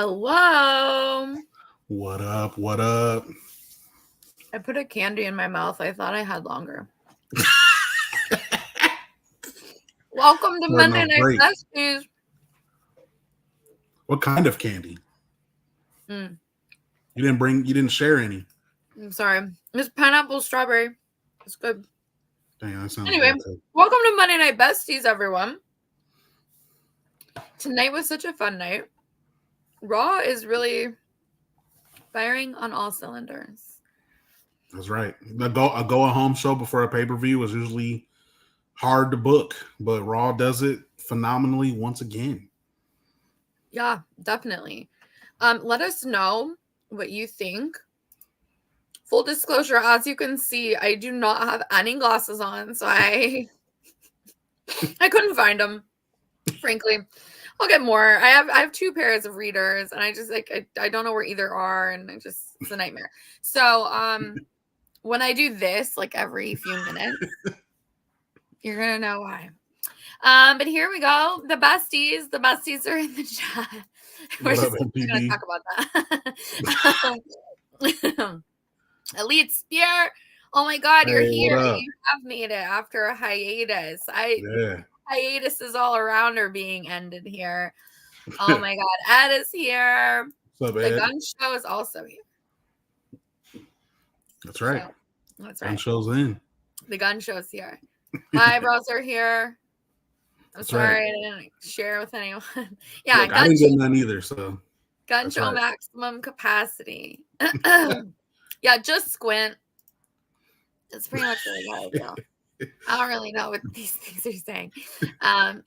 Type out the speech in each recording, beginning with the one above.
Hello. What up? What up? I put a candy in my mouth. I thought I had longer. Welcome to Monday Night Besties. What kind of candy? Mm. You didn't share any. I'm sorry. It's pineapple strawberry. It's good. Dang, that sounds anyway, good. Welcome to Monday Night Besties, everyone. Tonight was such a fun night. Raw is really firing on all cylinders. That's right. A go-home show before a pay-per-view is usually hard to book, but Raw does it phenomenally once again. Yeah, definitely. Let us know what you think. Full disclosure, as you can see, I do not have any glasses on, so I couldn't find them, frankly. I'll get more. I have two pairs of readers, and I just I don't know where either are, and it's a nightmare. So when I do this like every few minutes, you're gonna know why. But here we go. The besties are in the chat. We're just gonna talk about that. Elite Spear. Oh my God, you're here. You have made it after a hiatus. Hiatuses all around are being ended here. Oh my God. Ed is here. What's up, the Ed? Gun Show is also here. That's right. So, that's right. Gun Show's in. The Gun Show's here. My eyebrows are here. I'm sorry I didn't share with anyone. Yeah, look, I didn't get none either. So Gun Show maximum capacity. Yeah, just squint. That's pretty much what I gotta do. I don't really know what these things are saying. The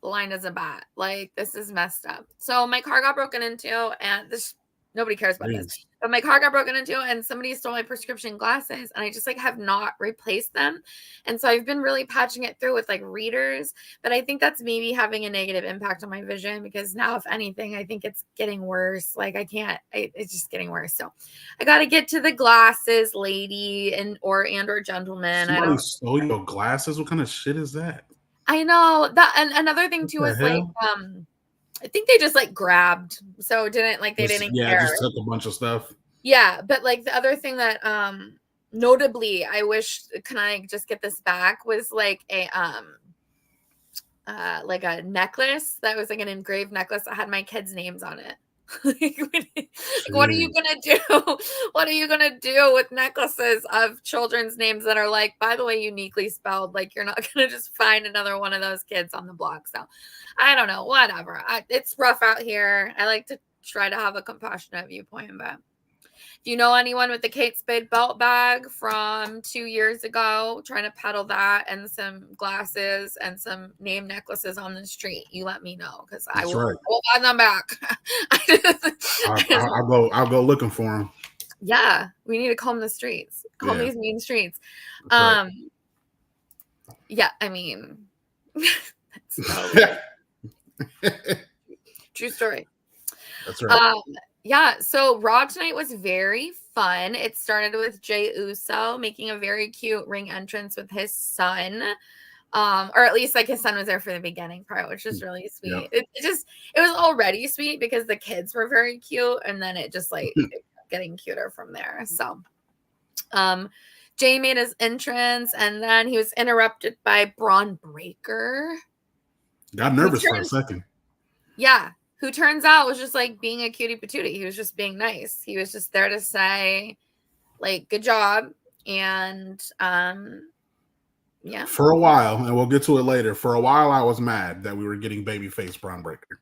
line is a bat. Like, this is messed up. So my car got broken into, and this nobody cares about this. But my car got broken into, and somebody stole my prescription glasses, and I just have not replaced them. And so I've been really patching it through with readers, but I think that's maybe having a negative impact on my vision, because now, if anything, I think it's getting worse. It's just getting worse. So I got to get to the glasses, lady or gentleman. Somebody stole your glasses? What kind of shit is that? I know that. And another thing too is I think they just grabbed, so it didn't they didn't care. Just took a bunch of stuff. Yeah, but the other thing that notably I wish, can I just get this back, was a necklace that was an engraved necklace that had my kids' names on it. What are you gonna do? What are you gonna do with necklaces of children's names that are by the way, uniquely spelled? You're not gonna just find another one of those kids on the block. So I don't know, whatever. It's rough out here. I like to try to have a compassionate viewpoint, but if you know anyone with the Kate Spade belt bag from 2 years ago, trying to peddle that and some glasses and some name necklaces on the street, you let me know, because I will buy them back. I'll go looking for them. Yeah, we need to comb the streets, these mean streets. Yeah, I mean, true story. That's right. Yeah, so Raw tonight was very fun. It started with Jey Uso making a very cute ring entrance with his son. Or at least his son was there for the beginning part, which was really sweet. Yep. It was already sweet because the kids were very cute, and then it just it kept getting cuter from there. So Jey made his entrance, and then he was interrupted by Braun Breaker. Got nervous for a second. Yeah. Who turns out was just being a cutie patootie. He was just being nice. He was just there to say, good job. And yeah. For a while, and we'll get to it later, for a while I was mad that we were getting babyface Braun Breaker.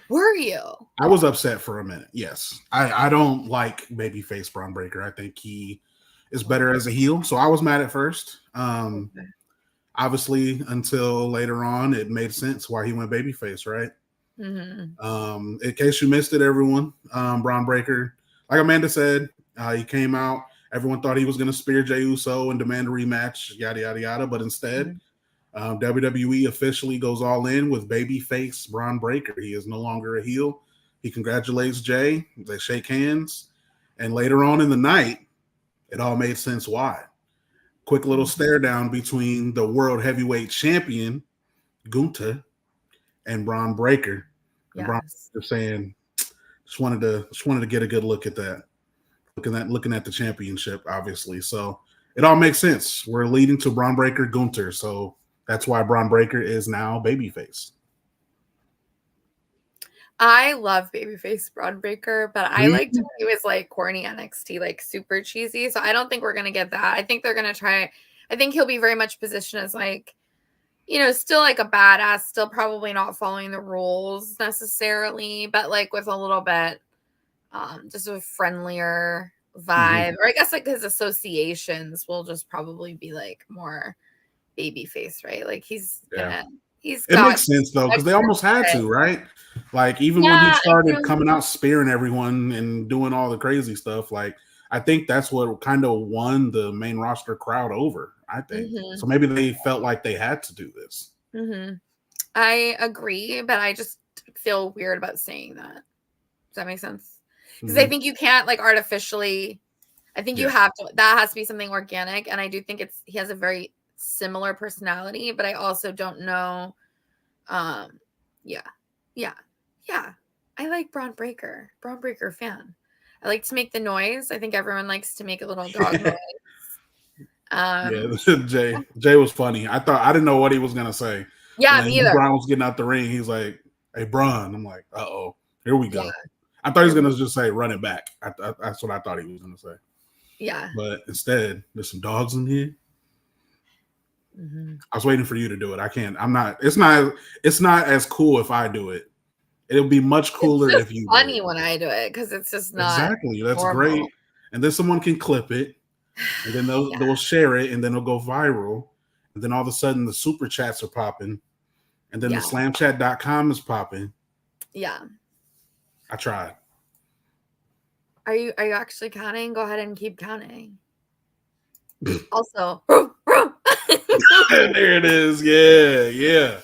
Were you? I was upset for a minute, yes. I don't like babyface Braun Breaker. I think he is better as a heel. So I was mad at first. Obviously, until later on, it made sense why he went babyface, right? Mm-hmm. In case you missed it, everyone, Braun Breaker, like Amanda said, he came out. Everyone thought he was going to spear Jey Uso and demand a rematch, yada, yada, yada. But instead, WWE officially goes all in with babyface Braun Breaker. He is no longer a heel. He congratulates Jey. They shake hands. And later on in the night, it all made sense why. Quick little stare down between the World Heavyweight Champion, Gunther, and Braun Breaker. And Braun Yes. just saying, just wanted to get a good look at that. Looking at the championship, obviously. So it all makes sense. We're leading to Braun Breaker Gunter. So that's why Braun Breaker is now babyface. I love babyface Braun Breaker, but I liked when he was like corny NXT, like super cheesy. So I don't think we're gonna get that. I think they're gonna try. I think he'll be very much positioned as like, still like a badass, still probably not following the rules necessarily, but like with a little bit, just a friendlier vibe. Or I guess like his associations will just probably be like more babyface, right? Like he's It got makes sense though, because they almost had to, right? Like even when he yeah, started coming out spearing everyone and doing all the crazy stuff, like I think that's what kind of won the main roster crowd over. I think so. Maybe they felt like they had to do this. I agree, but I just feel weird about saying that. Does that make sense? Because I think you can't like artificially. I think you have to. That has to be something organic, and I do think he has a very similar personality, but I also don't know. Yeah, yeah, yeah. I like Braun Breaker. Braun Breaker fan. I like to make the noise. I think everyone likes to make a little dog noise. Jay was funny. I didn't know what he was gonna say. Yeah, When me either. Braun was getting out the ring, he's like, "Hey, Braun." I'm like, "Uh oh, here we go." Yeah. I thought he was gonna just say, "Run it back." That's what I thought he was gonna say. Yeah. But instead, there's some dogs in here. I was waiting for you to do it. I can't. I'm not. It's not. It's not as cool if I do it. It'll be much cooler if you. Funny do it. When I do it because it's just not exactly. That's normal. Great. And then someone can clip it, and then they'll share it, and then it'll go viral. And then all of a sudden, the super chats are popping, and then the slamchat.com is popping. Yeah. I tried. Are you actually counting? Go ahead and keep counting. Also, there it is. Yeah.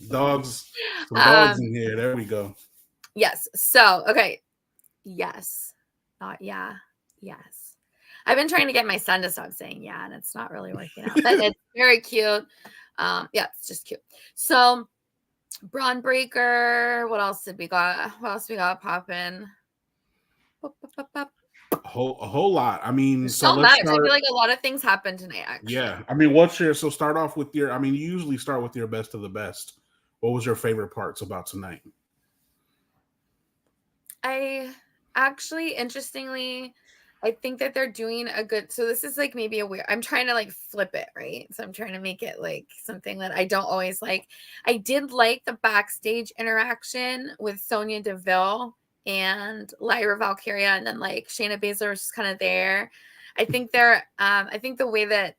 Dogs. Some dogs in here. There we go. Yes. So, okay. Yes. Not yeah. Yes. I've been trying to get my son to stop saying yeah, and it's not really working out. But it's very cute. Yeah, it's just cute. So, Braun Breaker. What else did we got? What else we got popping? A whole lot. I mean, so let's much. start. I feel like a lot of things happened tonight, actually. Yeah. I mean, start off with your, you usually start with your best of the best. What was your favorite parts about tonight? I actually, interestingly, I think that they're doing a good, so this is like maybe a weird, I'm trying to like flip it, right? So I'm trying to make it like something that I don't always like. I did like the backstage interaction with Sonya Deville and Lyra Valkyria, and then like Shayna Baszler was just kind of there. I think I think the way that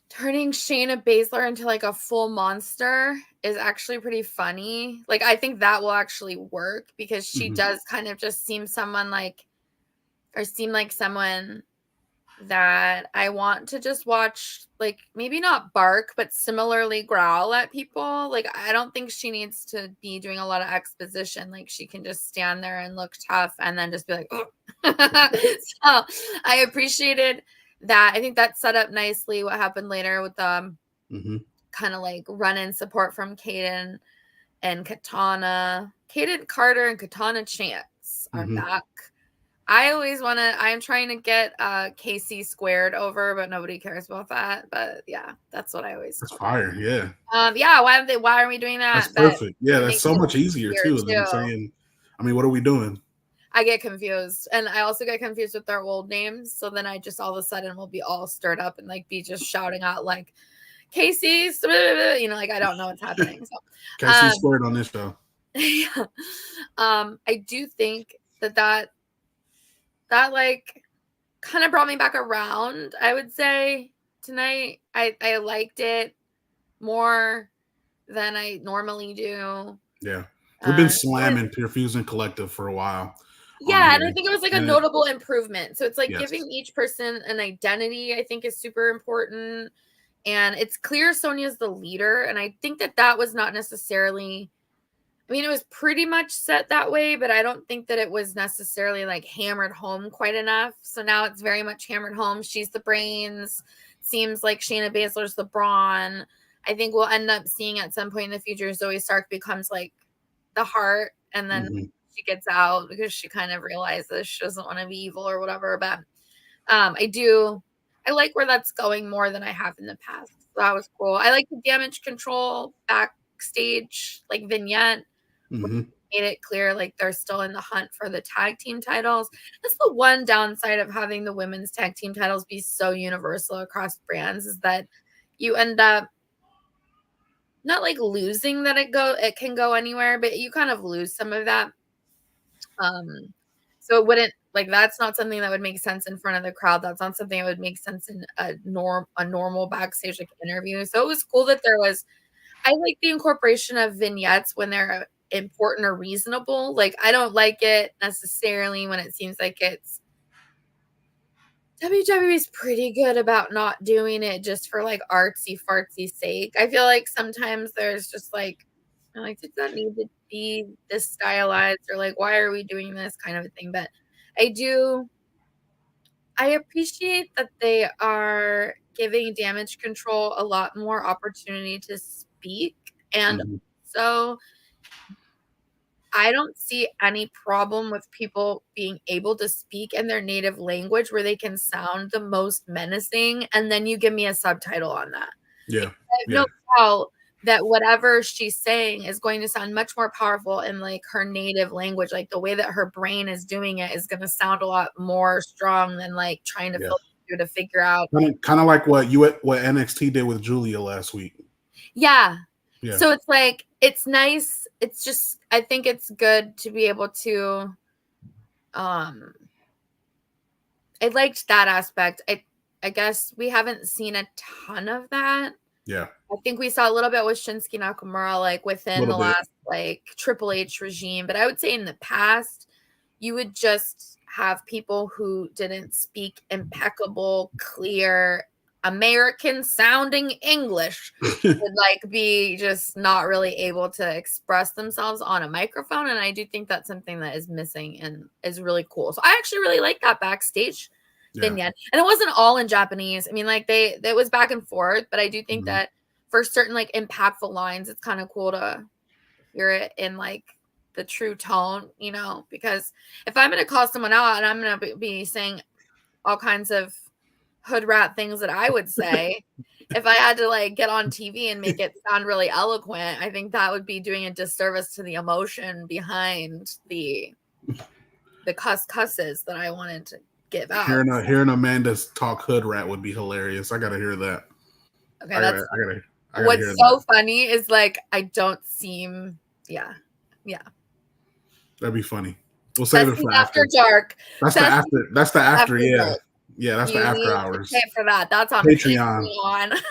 turning Shayna Baszler into like a full monster is actually pretty funny. Like I think that will actually work because she does kind of just seem like someone that I want to just watch, like maybe not bark, but similarly growl at people. Like I don't think she needs to be doing a lot of exposition. Like she can just stand there and look tough and then just be like, oh. So I appreciated that. I think that set up nicely what happened later with kind of like run in support from Kaden and Katana. Kaden Carter and Katana Chance are back. I'm trying to get KC squared over, but nobody cares about that. But yeah, that's what I always That's fire. Yeah. Yeah. Why are we doing that? That's perfect. Yeah, that's so much easier too than saying, what are we doing? I get confused. And I also get confused with their old names. So then I just all of a sudden will be all stirred up and like be just shouting out like Casey's, like I don't know what's happening. So KC squared on this show. Yeah. I do think that like kind of brought me back around, I would say, tonight. I liked it more than I normally do. Yeah. We've been slamming Pure Fusion Collective for a while. Yeah, and I think it was like a notable improvement. So it's like giving each person an identity, I think is super important. And it's clear Sonya's the leader. And I think that was not necessarily, it was pretty much set that way, but I don't think that it was necessarily like hammered home quite enough. So now it's very much hammered home. She's the brains. Seems like Shayna Baszler's the brawn. I think we'll end up seeing at some point in the future Zoe Stark becomes like the heart, and then Mhm. she gets out because she kind of realizes she doesn't want to be evil or whatever. But I like where that's going more than I have in the past. So that was cool. I like the damage control backstage like vignette. Mhm. Made it clear like they're still in the hunt for the tag team titles. That's the one downside of having the women's tag team titles be so universal across brands, is that you end up not like losing that it can go anywhere, but you kind of lose some of that. Um, so it wouldn't like that's not something that would make sense in front of the crowd. That's not something that would make sense in a normal backstage like interview. So it was cool that there was. I like the incorporation of vignettes when they're important or reasonable. Like I don't like it necessarily when it seems like it's WWE is pretty good about not doing it just for like artsy fartsy sake. I feel like sometimes there's just like, I'm like, does that need to be this stylized, or like, why are we doing this kind of a thing? But I do, I appreciate that they are giving damage control a lot more opportunity to speak. And Mhm. so I don't see any problem with people being able to speak in their native language where they can sound the most menacing, and then you give me a subtitle on that. Yeah. I have Yeah. no doubt that whatever she's saying is going to sound much more powerful in like her native language. Like the way that her brain is doing it is going to sound a lot more strong than like trying to Yeah. filter through to figure out. Kind of like what NXT did with Julia last week. Yeah. Yeah. So it's like, it's nice. It's just, I think it's good to be able to, um, I liked that aspect. I guess we haven't seen a ton of that. Yeah. I think we saw a little bit with Shinsuke Nakamura, like A within little the bit. last like Triple H regime. But I would say in the past, you would just have people who didn't speak impeccable, clear, American sounding English would like be just not really able to express themselves on a microphone. And I do think that's something that is missing and is really cool. So I actually really like that backstage Yeah. vignette. And it wasn't all in Japanese. I mean, like it was back and forth, but I do think that for certain like impactful lines, it's kind of cool to hear it in like the true tone, you know, because if I'm going to call someone out and I'm going to be saying all kinds of hood rat things that I would say, if I had to like get on TV and make it sound really eloquent, I think that would be doing a disservice to the emotion behind the cusses that I wanted to give out. Hearing Amanda talk hood rat would be hilarious. I gotta hear that. Okay, I that's gotta hear what's that. so funny is like I don't seem yeah. That'd be funny. We'll save it Besties for after after. dark. That's the Besties after. That's the after. after Yeah. dark. Yeah. That's the You after need to pay hours. for that. That's on Patreon. Patreon.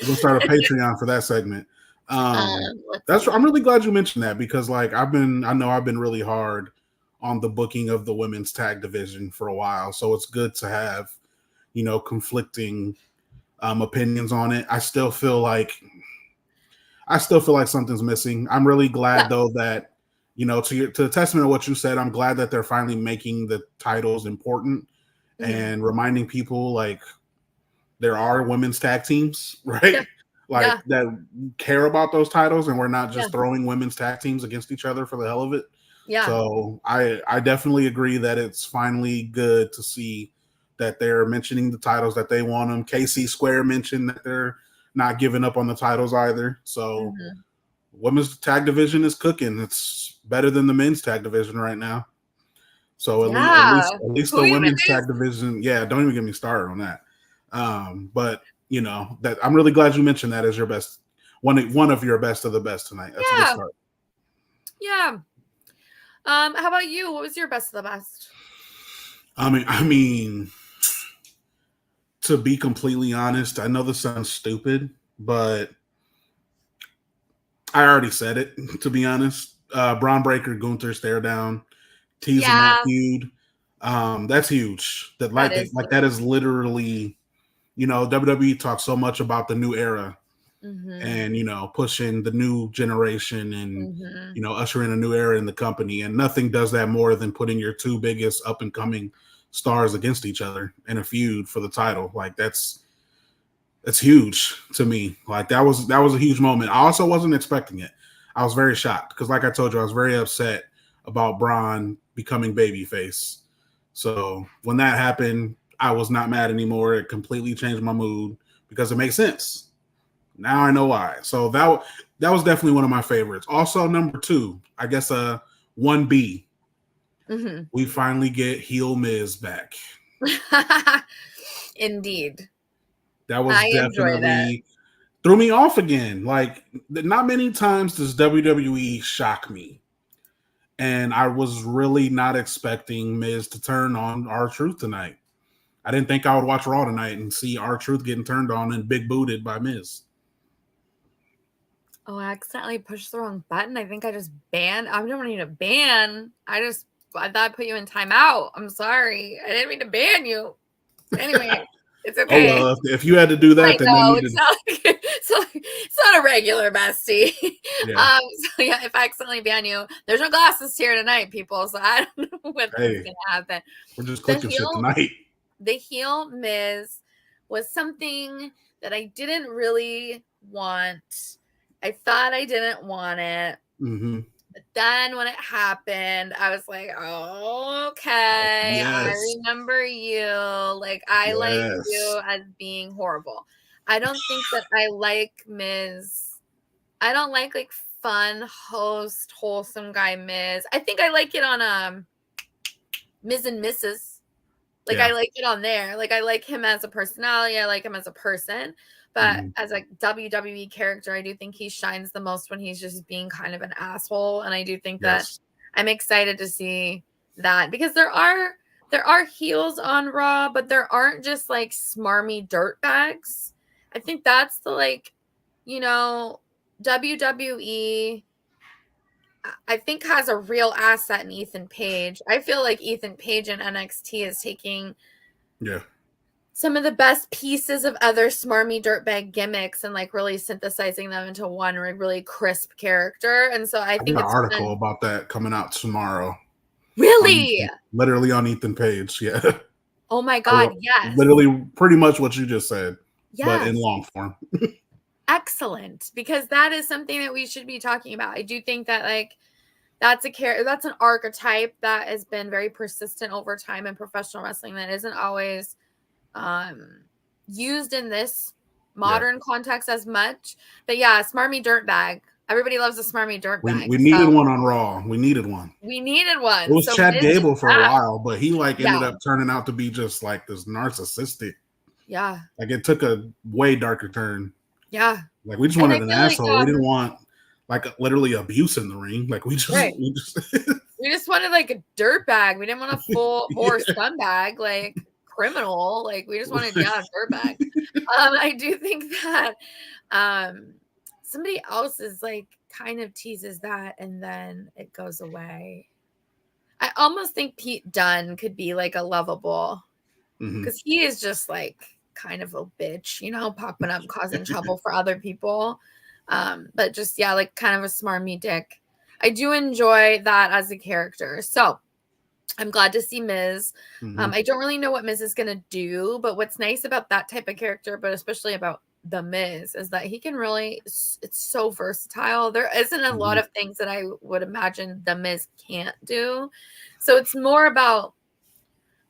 We're gonna start a Patreon for that segment. Let's see. I'm really glad you mentioned that because like I know I've been really hard on the booking of the women's tag division for a while. So it's good to have, conflicting opinions on it. I still feel like something's missing. I'm really glad though that, to the testament of what you said, I'm glad that they're finally making the titles important and reminding people like there are women's tag teams, right? Yeah. Like Yeah. that care about those titles, and we're not Yeah. just throwing women's tag teams against each other for the hell of it. Yeah. So I definitely agree that it's finally good to see that they're mentioning the titles that they want them. KC Square mentioned that they're not giving up on the titles either. So women's tag division is cooking. It's better than the men's tag division right now. So at least Who the even women's is? tag division, yeah, don't even get me started on that. But that I'm really glad you mentioned that as your best one of your best of the best tonight. That's a good start. Yeah. How about you? What was your best of the best? I mean, to be completely honest, I know this sounds stupid, but I already said it. To be honest, Braun Breaker, Gunther stare down, teasing that feud. That's huge. That is literally, WWE talks so much about the new era and pushing the new generation and ushering a new era in the company, and nothing does that more than putting your two biggest up and coming stars against each other in a feud for the title. Like that's huge to me. Like that was a huge moment. I also wasn't expecting it. I was very shocked because, like I told you, I was very upset about Braun becoming babyface. So when that happened, I was not mad anymore. It completely changed my mood because it makes sense. Now I know why. So that was definitely one of my favorites. Also, number 2, I guess 1B. Mm-hmm. We finally get heel Miz back. Indeed. That was I enjoyed it. definitely threw me off again. Like, not many times does WWE shock me. And I was really not expecting Miz to turn on R-Truth tonight. I didn't think I would watch Raw tonight and see R-Truth getting turned on and big booted by Miz. Oh, I accidentally pushed the wrong button. I think I just banned. I don't need to ban. I thought I put you in timeout. I'm sorry. I didn't mean to ban you. Anyway, it's Oh okay. well, if you had to do that, I then know they it's needed. not. It's not a regular bestie. Yeah. So yeah, if I accidentally ban you, there's no glasses here tonight, people. So I don't know what's Hey, gonna happen. we're just The clicking shit heel, tonight. the heel Miz was something that I didn't really want. I thought I didn't want it. Mm-hmm. But then when it happened, I was like, oh, okay, I Yes. remember you. Like, I like Yes. you as being horrible. I don't think that I like Miz. I don't like fun host, wholesome guy Miz. I think I like it on Miz and Mrs. Like, Yeah. I like it on there. Like, I like him as a personality. I like him as a person. But Mm-hmm. as a WWE character, I do think he shines the most when he's just being kind of an asshole. And I do think that Yes. I'm excited to see that because there are heels on Raw, but there aren't just like smarmy dirtbags. I think that's the WWE I think has a real asset in Ethan Page. I feel like Ethan Page in NXT is taking Yeah. some of the best pieces of other smarmy dirtbag gimmicks and like really synthesizing them into one really crisp character. And so I I got think an it's article fun. about that coming out tomorrow. Really? Literally on Ethan Page. Yeah. Oh my I God. wrote Yes. literally pretty much what you just said, but in Yes. long form. Excellent. Because that is something that we should be talking about. I do think that like that's an archetype that has been very persistent over time in professional wrestling that isn't always used in this Yeah. modern context as much. But yeah, smarmy dirtbag. Everybody loves a smarmy dirtbag. We So needed one on Raw. We needed one. we needed It one. was So Chad Miz is Gable for a back. while, but he like ended Yeah. up turning out to be just like this narcissistic. Yeah. Like it took a way darker turn. Yeah. Like we just And wanted I an feel like asshole. We didn't want like literally abuse in the ring. Like we right. just We just wanted like a dirtbag. We didn't want a full bore yeah. scumbag, like criminal. Like we just wanted, yeah, a dirtbag. I do think that somebody else is like kind of teases that and then it goes away. I almost think Pete Dunne could be like a lovable because he is just like kind of a bitch, popping up, causing trouble for other people. But just, yeah, like kind of a smarmy dick. I do enjoy that as a character. So I'm glad to see Miz. I don't really know what Miz is going to do, but what's nice about that type of character, but especially about the Miz, is that he can really, it's so versatile. There isn't a lot of things that I would imagine the Miz can't do. So it's more about,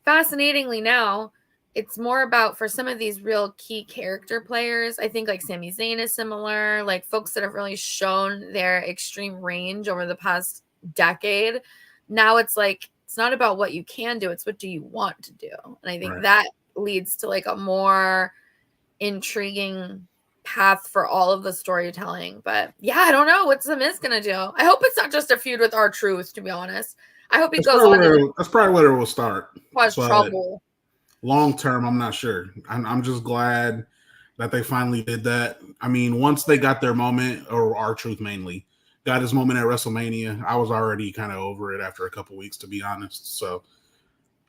fascinatingly now, it's more about for some of these real key character players. I think like Sami Zayn is similar, like folks that have really shown their extreme range over the past decade. Now it's like, it's not about what you can do, it's what do you want to do. And I think that leads to like a more intriguing path for all of the storytelling. But yeah, I don't know what's the Miz gonna do. I hope it's not just a feud with R-Truth, to be honest. I hope he goes on to that's probably where it will start. cause But trouble. long term, I'm not sure. I'm just glad that they finally did that. I mean, once they got their moment, or R-Truth mainly got his moment at WrestleMania, I was already kind of over it after a couple weeks, to be honest. So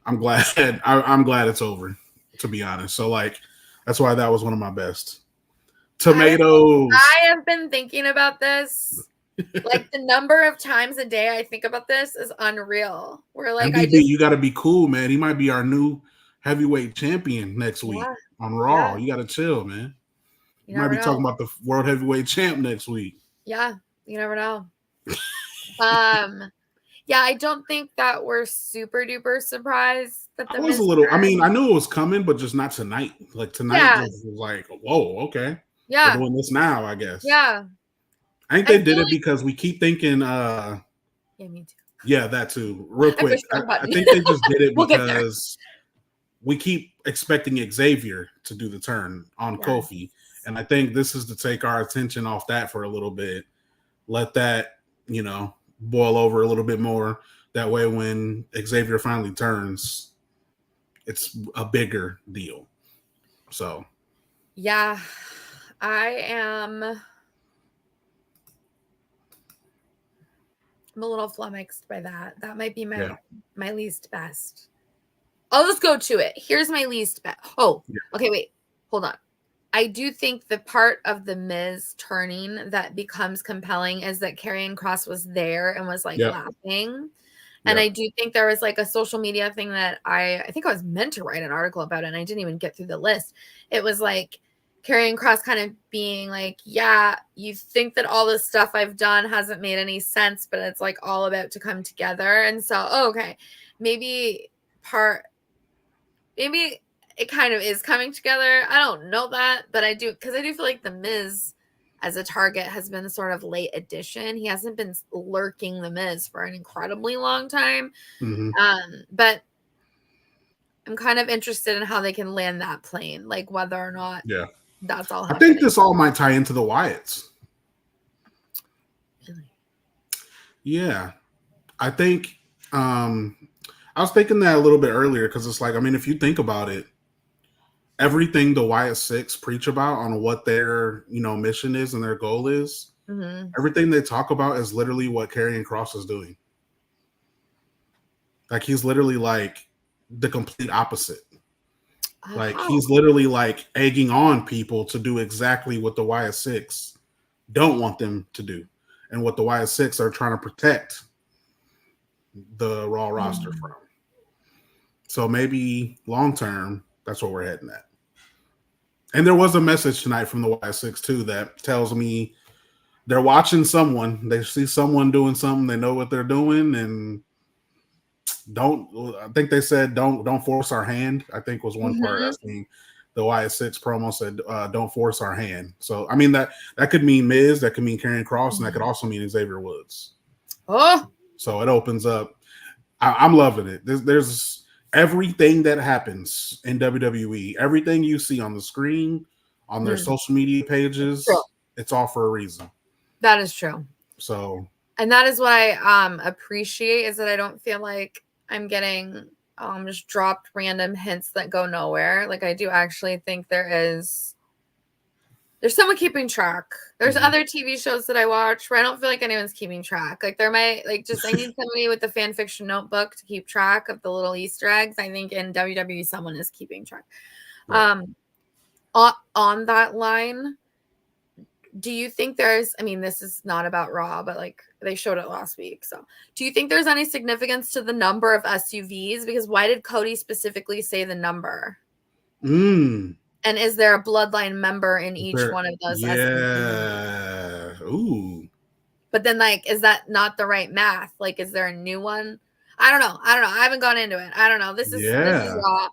I'm glad I'm glad it's over, to be honest. So like that's why that was one of my best. Tomatoes. I have been thinking about this. Like the number of times a day I think about this is unreal. We're like, MDB, you got to be cool, man. He might be our new heavyweight champion next week on Raw. Yeah. You got to chill, man. You might be talking about the world heavyweight champ next week. Yeah. You never know. Yeah, I don't think that we're super duper surprised that I the was a Miz little. I mean, turned. I knew it was coming, but just not tonight. Like tonight, Yeah, just was like, whoa, okay, they're yeah, doing this now. I guess. yeah. I think I they feel did it like because we keep thinking. yeah, me too. Yeah, that too. Real I quick, push the wrong I button. think they just did it We'll get there. because we keep expecting Xavier to do the turn on Yeah. Kofi, and I think this is to take our attention off that for a little bit. Let that boil over a little bit more. That way, when Xavier finally turns, it's a bigger deal. So Yeah, I'm a little flummoxed by that. That might be yeah, my least best. I'll just go to it. Here's my least best. Oh, yeah, okay, wait. Hold on. I do think the part of the Miz turning that becomes compelling is that Karrion Kross was there and was like yep, laughing. And yep. I do think there was like a social media thing that I think I was meant to write an article about it, and I didn't even get through the list. It was like Karrion Kross kind of being like, yeah, you think that all this stuff I've done hasn't made any sense, but it's like all about to come together. And so, okay, maybe maybe it kind of is coming together. I don't know that, but I do, because I do feel like the Miz as a target has been sort of late addition. He hasn't been lurking the Miz for an incredibly long time. Mm-hmm. But I'm kind of interested in how they can land that plane, like whether or not Yeah, that's all I think happening. this all might tie into the Wyatts. Really? Yeah, I think. I was thinking that a little bit earlier because it's like, I mean, if you think about it, everything the Wyatt Six preach about on what their mission is and their goal is, Mm-hmm. everything they talk about is literally what Karrion Kross is doing. Like he's literally like the complete opposite. Like How? he's literally like egging on people to do exactly what the Wyatt Six don't want them to do, and what the Wyatt Six are trying to protect the Raw roster from. So maybe long term, that's what we're heading at. And there was a message tonight from the Y6 too that tells me they're watching someone. They see someone doing something. They know what they're doing, and don't. I think they said don't force our hand. I think was one part. I Mm-hmm. think the Y6 promo said don't force our hand. So I mean that could mean Miz, that could mean Karrion Kross, and that could also mean Xavier Woods. Oh. So it opens up. I'm loving it. There's everything that happens in WWE, everything you see on the screen, on their social media True. pages, it's all for a reason. That is true. So, And that is what I appreciate, is that I don't feel like I'm getting just dropped random hints that go nowhere. Like I do actually think there's someone keeping track. There's other TV shows that I watch where I don't feel like anyone's keeping track. Like there might I need somebody with the fan fiction notebook to keep track of the little Easter eggs. I think in WWE someone is keeping track. right. On that line, do you think I mean, this is not about Raw, but like they showed it last week. So do you think there's any significance to the number of SUVs? Because why did Cody specifically say the number? Mm. And is there a bloodline member in each There, one of those SUVs? yeah. Ooh. But then, like, is that not the right math? Like, is there a new one? I don't know. I haven't gone into it. I don't know. This is Yeah. Raw,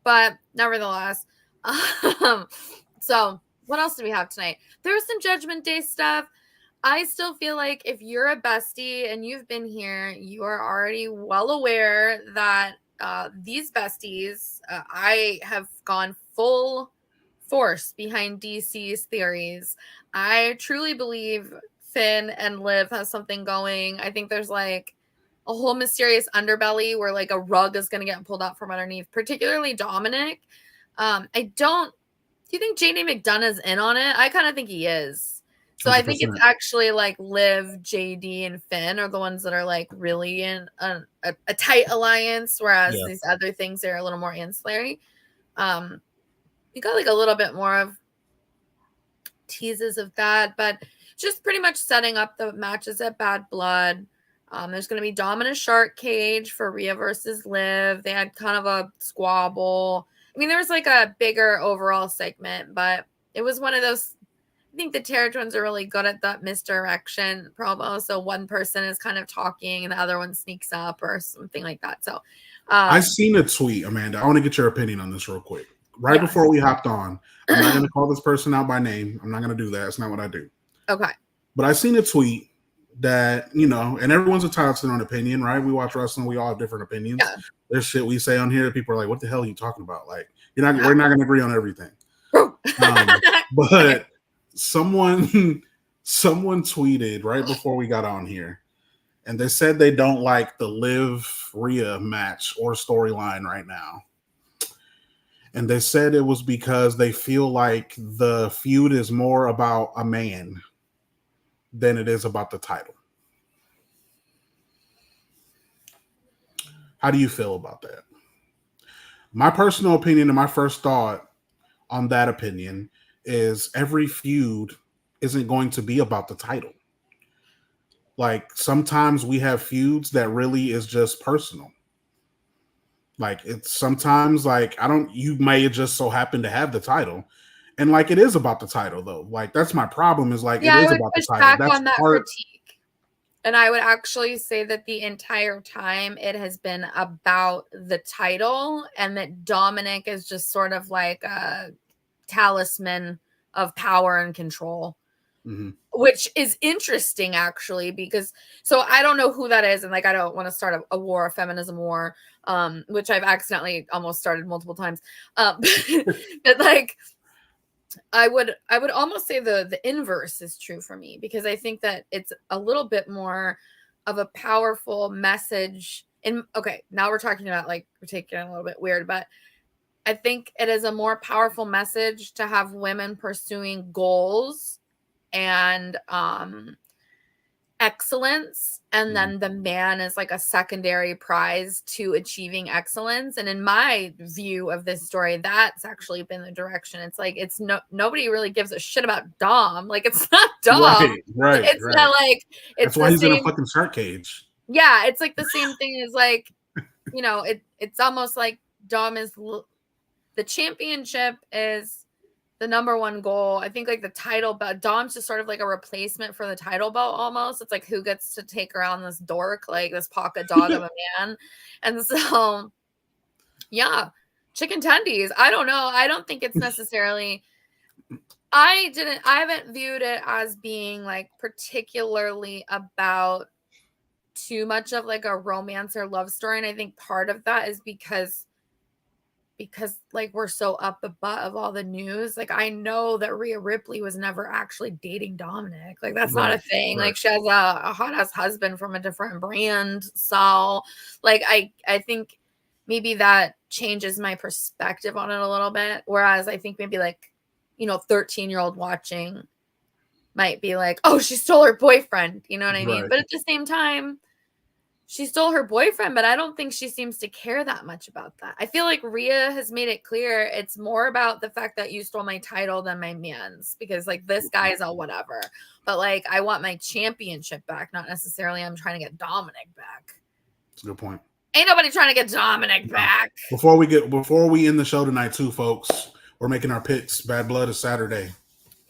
but nevertheless. So what else do we have tonight? There was some Judgment Day stuff. I still feel like if you're a bestie and you've been here, you are already well aware that these besties, I have gone full force behind DC's theories. I truly believe Finn and Liv has something going. I think there's like a whole mysterious underbelly where like a rug is going to get pulled out from underneath, particularly Dominic. I don't. Do you think JD McDonough's in on it? I kind of think he is. So I think it's 100%. actually like Liv, JD, and Finn are the ones that are like really in a tight alliance, whereas Yeah. these other things are a little more ancillary. You got like a little bit more of teases of that, but just pretty much setting up the matches at Bad Blood. There's going to be Dom in a shark cage for Rhea versus Liv. They had kind of a squabble. I mean, there was like a bigger overall segment, but it was one of those. think the Terror Twins are really good at that misdirection promo. So one person is kind of talking and the other one sneaks up or something like that. So I seen a tweet, Amanda. I want to get your opinion on this real quick. Right yes. before we hopped on, I'm not going to call this person out by name. I'm not going to do that. That's not what I do. Okay. But I seen a tweet that, you know, and everyone's entitled to their own opinion, right? We watch wrestling. We all have different opinions. Yeah. There's shit we say on here that people are like, what the hell are you talking about? Like, we're not going to agree on everything. But someone tweeted right before we got on here, and they said they don't like the Liv Rhea match or storyline right now. And they said it was because they feel like the feud is more about a man than it is about the title. How do you feel about that? My personal opinion and my first thought on that opinion is every feud isn't going to be about the title. Like sometimes we have feuds that really is just personal. Like it's sometimes like you may just so happen to have the title. And like it is about the title though. Like that's my problem is like it is about the title. Back That's on that part. critique. And I would actually say that the entire time it has been about the title and that Dominic is just sort of like a talisman of power and control. Mm-hmm. Which is interesting actually, because so I don't know who that is, and like I don't want to start a war, a feminism war, which I've accidentally almost started multiple times. But like I would almost say the inverse is true for me, because I think that it's a little bit more of a powerful message. And okay, now we're talking about like we're taking it a little bit weird, but I think it is a more powerful message to have women pursuing goals and excellence, and then the man is like a secondary prize to achieving excellence. And in my view of this story, that's actually been the direction. It's like nobody really gives a shit about Dom. Like it's not Dom. Right. It's not like it's that's why he's in a fucking shark cage. Yeah, it's like the same thing as like, you know, it's almost like Dom is the championship is the number one goal. I think like the title belt, Dom's just sort of like a replacement for the title belt almost. It's like who gets to take around this dork, like this pocket dog of a man. And so, yeah, chicken tendies. I don't know. I don't think it's necessarily, I haven't viewed it as being like particularly about too much of like a romance or love story. And I think part of that is because like we're so up the butt of all the news. Like I know that Rhea Ripley was never actually dating Dominic. Like that's not a thing. Right. Like she has a hot ass husband from a different brand. So like I think maybe that changes my perspective on it a little bit. Whereas I think maybe like, you know, 13-year-old watching might be like, oh, she stole her boyfriend. You know what I mean? But at the same time, she stole her boyfriend, but I don't think she seems to care that much about that. I feel like Rhea has made it clear it's more about the fact that you stole my title than my man's, because like this guy is all whatever. But like I want my championship back, not necessarily I'm trying to get Dominic back. That's a good point. Ain't nobody trying to get Dominic back. Before we end the show tonight too, folks, we're making our picks. Bad Blood is Saturday.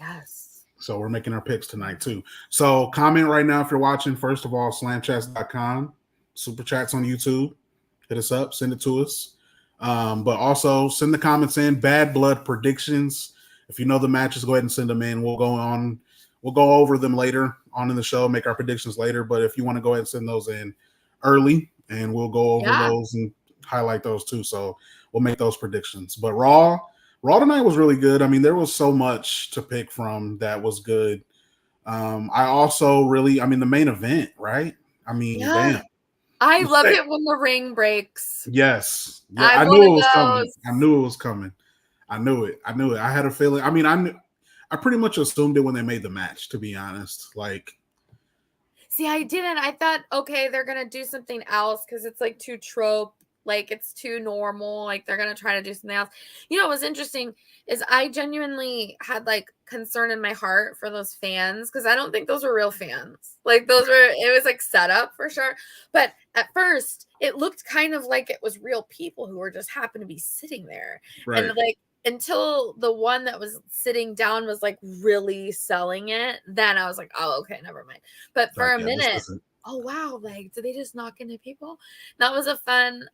Yes. So we're making our picks tonight too. So comment right now if you're watching. First of all, slamchats.com. Super chats on YouTube. Hit us up. Send it to us. But also send the comments in. Bad Blood predictions. If you know the matches, go ahead and send them in. We'll go over them later on in the show, make our predictions later. But if you want to go ahead and send those in early, and we'll go over those and highlight those too. So we'll make those predictions. But Raw tonight was really good. I mean, there was so much to pick from that was good. I also the main event, right? I mean, damn. I love it when the ring breaks. Yes. Yeah, I knew it was coming. I knew it. I had a feeling. I mean, I pretty much assumed it when they made the match, to be honest. Like, see, I didn't. I thought, okay, they're going to do something else because it's like too trope. Like it's too normal. Like they're going to try to do something else. You know, what was interesting is I genuinely had like concern in my heart for those fans, because I don't think those were real fans. Like it was like set up for sure. But at first it looked kind of like it was real people who were just happened to be sitting there. Right. And like until the one that was sitting down was like really selling it, then I was like, oh, okay, never mind. But for Like, a yeah, this minute, isn't. oh wow, like did they just knock into people? That was a fun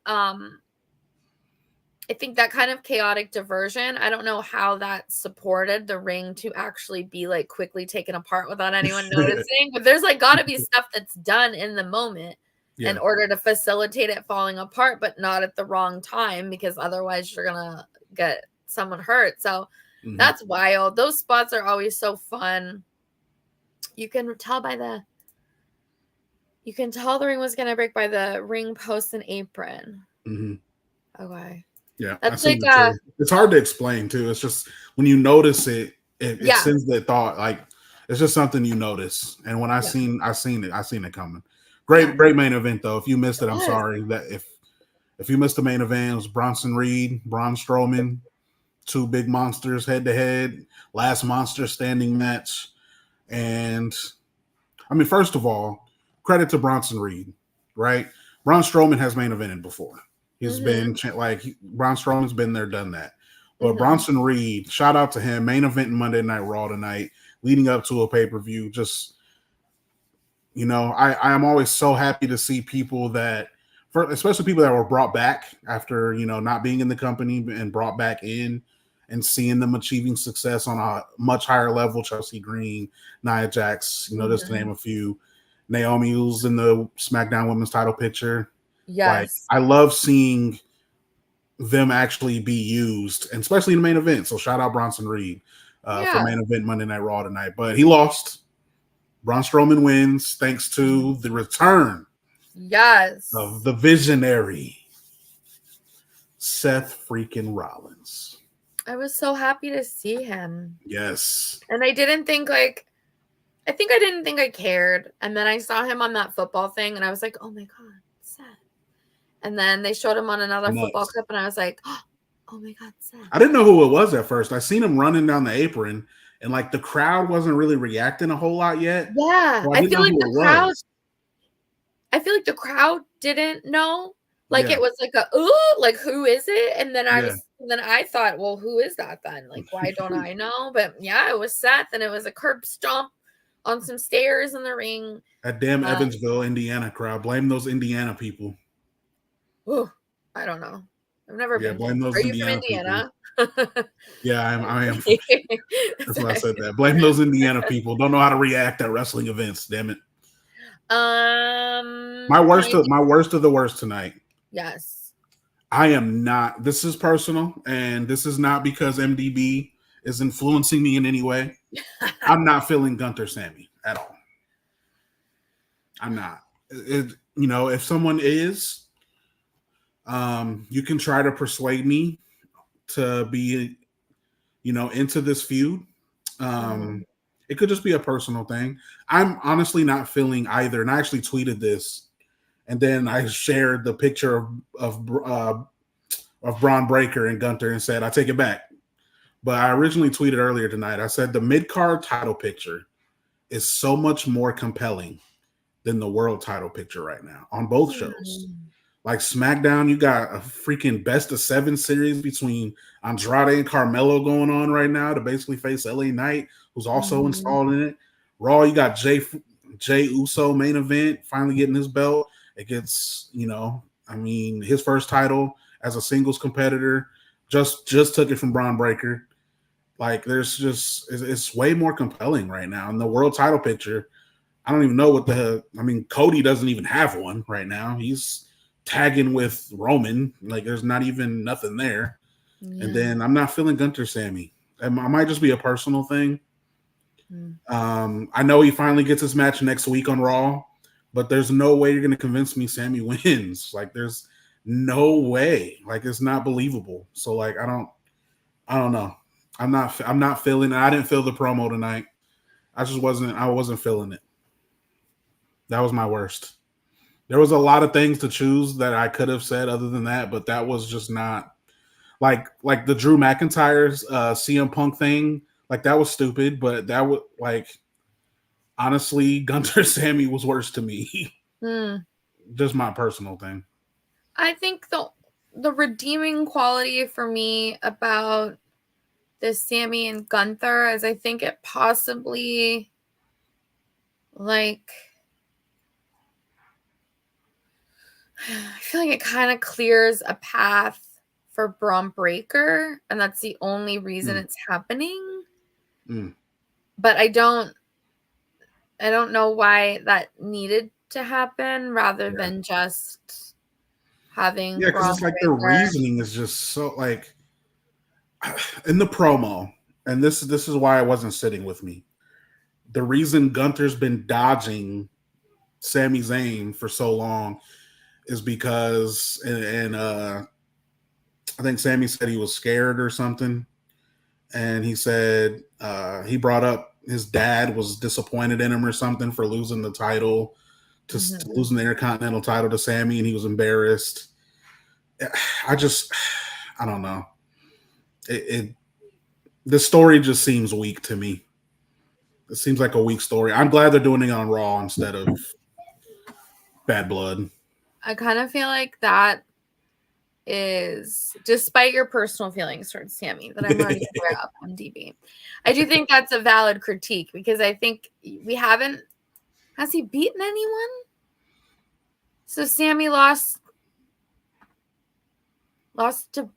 I think that kind of chaotic diversion, I don't know how that supported the ring to actually be like quickly taken apart without anyone noticing, but there's like got to be stuff that's done in the moment in Yeah. order to facilitate it falling apart, but not at the wrong time because otherwise you're gonna get someone hurt. So that's wild. Those spots are always so fun. You can tell the ring was gonna break by the ring post and apron. Okay. Yeah, I That's seen like it too. It's hard to explain too. It's just when you notice it, it yeah. sends that thought. Like it's just something you notice. And when I Yeah. seen it coming. Yeah. Great main event though. If you missed it, I'm Was. sorry. That if you missed the main event, it was Bronson Reed, Braun Strowman, two big monsters head to head, last monster standing match. And I mean, first of all, credit to Bronson Reed, right? Braun Strowman has main evented before. He's been Braun Strowman's been there, done that. But Bronson Reed, shout out to him, main event Monday Night Raw tonight, leading up to a pay-per-view. Just, I am always so happy to see people especially people that were brought back after, not being in the company and brought back in and seeing them achieving success on a much higher level. Chelsea Green, Nia Jax, just to name a few. Naomi, who's in the SmackDown Women's title picture. Like, Yes. I love seeing them actually be used, and especially in the main event. So shout out Bronson Reed for main event Monday Night Raw tonight. But he lost. Braun Strowman wins thanks to the return of the visionary Seth freaking Rollins. I was so happy to see him. Yes. And I didn't think I cared. And then I saw him on that football thing and I was like, oh my God, Seth. And then they showed him on another football clip and I was like, oh my God, Seth. I didn't know who it was at first. I seen him running down the apron and like the crowd wasn't really reacting a whole lot yet. Yeah. So I feel like the crowd didn't know. Like it was like like who is it? And then I thought, well, who is that then? Like, why don't I know? But yeah, it was Seth and it was a curb stomp on some stairs in the ring. That damn Evansville, Indiana crowd. Blame those Indiana people. Oh, I don't know. I've never been. Blame those Are you from Indiana? Yeah, I am. That's why I said that. Blame those Indiana people. Don't know how to react at wrestling events. Damn it. My worst of the worst tonight. Yes. I am not. This is personal, and this is not because MDB is influencing me in any way. I'm not feeling Gunther Sammy at all. I'm not. If someone is, you can try to persuade me to be, into this feud. It could just be a personal thing. I'm honestly not feeling either. And I actually tweeted this, and then I shared the picture of Braun Breaker and Gunther and said, I take it back. But I originally tweeted earlier tonight. I said the mid-card title picture is so much more compelling than the world title picture right now on both shows. Like SmackDown, you got a freaking best of 7 series between Andrade and Carmelo going on right now to basically face LA Knight, who's also installed in it. Raw, you got Jay Uso main event, finally getting his belt. It gets, his first title as a singles competitor. Just took it from Braun Breaker. Like, it's way more compelling right now. And the world title picture, I don't even know Cody doesn't even have one right now. He's tagging with Roman. Like, there's not even nothing there. Yeah. And then I'm not feeling Gunther Sammy. It might just be a personal thing. I know he finally gets his match next week on Raw, but there's no way you're going to convince me Sammy wins. Like, there's no way. Like, it's not believable. So, like, I don't know. I'm not feeling it. I didn't feel the promo tonight. I wasn't feeling it. That was my worst. There was a lot of things to choose that I could have said other than that, but that was just not like the Drew McIntyre's CM Punk thing. Like, that was stupid, but that was honestly, Gunther Sammy was worse to me. Just my personal thing. I think the redeeming quality for me about this Sammy and Gunther, as I think it possibly, like, I feel like it kind of clears a path for Braun Breaker, and that's the only reason it's happening. But I don't know why that needed to happen rather than just having because Braun it's like Breaker. their reasoning is just so like in the promo, and this is why it wasn't sitting with me. The reason Gunther's been dodging Sami Zayn for so long is because, and I think Sami said he was scared or something, and he said he brought up his dad was disappointed in him or something for losing the title to losing the Intercontinental title to Sami, and he was embarrassed. I don't know. The story just seems weak to me. It seems like a weak story. I'm glad they're doing it on Raw instead of Bad Blood. I kind of feel like that is, despite your personal feelings towards Sammy that I'm already aware of on DB, I do think that's a valid critique because I think we haven't. Has he beaten anyone? So Sammy lost to.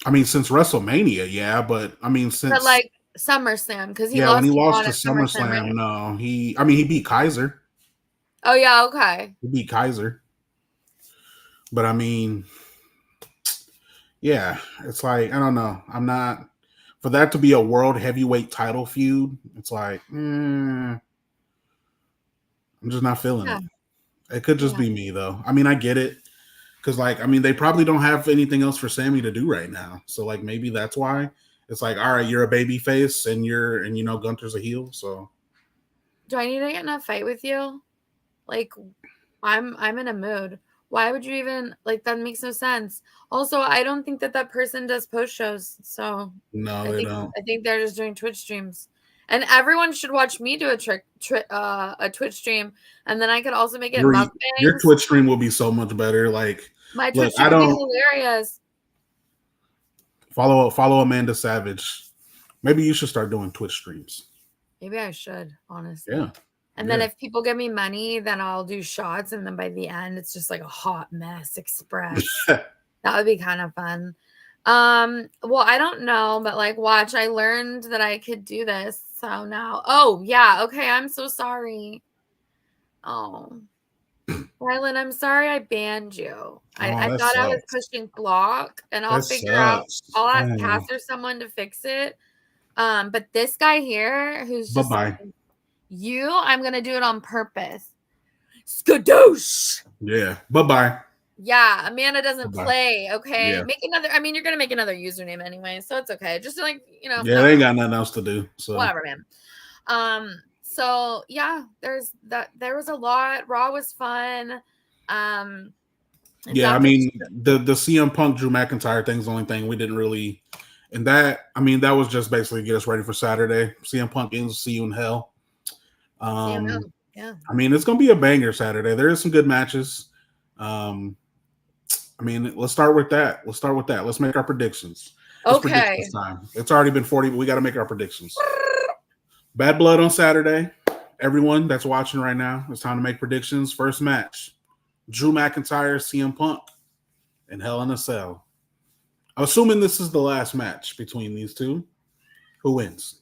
I mean, since WrestleMania, yeah, but I mean, since like SummerSlam, because he when lost he to lost Braun to at SummerSlam, SummerSlam, right? no, he beat Kaiser. Oh yeah, okay. He beat Kaiser, but I mean, yeah, it's like I don't know. I'm not for that to be a world heavyweight title feud. It's like I'm just not feeling it. It could just be me though. I mean, I get it. Because, like, I mean, they probably don't have anything else for Sammy to do right now. So, like, maybe that's why it's like, all right, you're a baby face and Gunther's a heel. So, do I need to get in a fight with you? Like, I'm in a mood. Why would you even, like, that makes no sense. Also, I don't think that person does post shows. So, no, they don't. I think they're just doing Twitch streams. And everyone should watch me do a Twitch stream, and then I could also make it Your mukbangs. Twitch stream will be so much better. Like, My look, Twitch stream would be hilarious. Follow Amanda Savage. Maybe you should start doing Twitch streams. Maybe I should, honestly. Yeah. And then if people give me money, then I'll do shots, and then by the end, it's just like a hot mess express. That would be kind of fun. Well, I don't know, but like, watch, I learned that I could do this. So now, oh yeah, okay, I'm so sorry. Oh, Rylan, I'm sorry I banned you. I thought sucks. I was pushing block, and I'll figure out. I'll ask Cass or someone to fix it. But this guy here, who's just I'm gonna do it on purpose. Skadoosh. Yeah. Bye. Yeah, Amanda doesn't play. Okay, Yeah. make another. I mean, you're gonna make another username anyway, so it's okay. Just like Yeah, they ain't got nothing else to do. So whatever, man. So yeah, there was a lot. Raw was fun. Yeah, I mean the CM Punk Drew McIntyre thing's the only thing we didn't really, and that I mean that was just basically get us ready for Saturday. CM Punk ends See You in Hell. Yeah. I mean it's gonna be a banger Saturday. There is some good matches. I mean let's start with that. Let's make our predictions. It's predictions time. It's already been 40, but we got to make our predictions. Bad Blood on Saturday. Everyone that's watching right now, it's time to make predictions. First match. Drew McIntyre, CM Punk, and Hell in a Cell. I'm assuming this is the last match between these two. Who wins?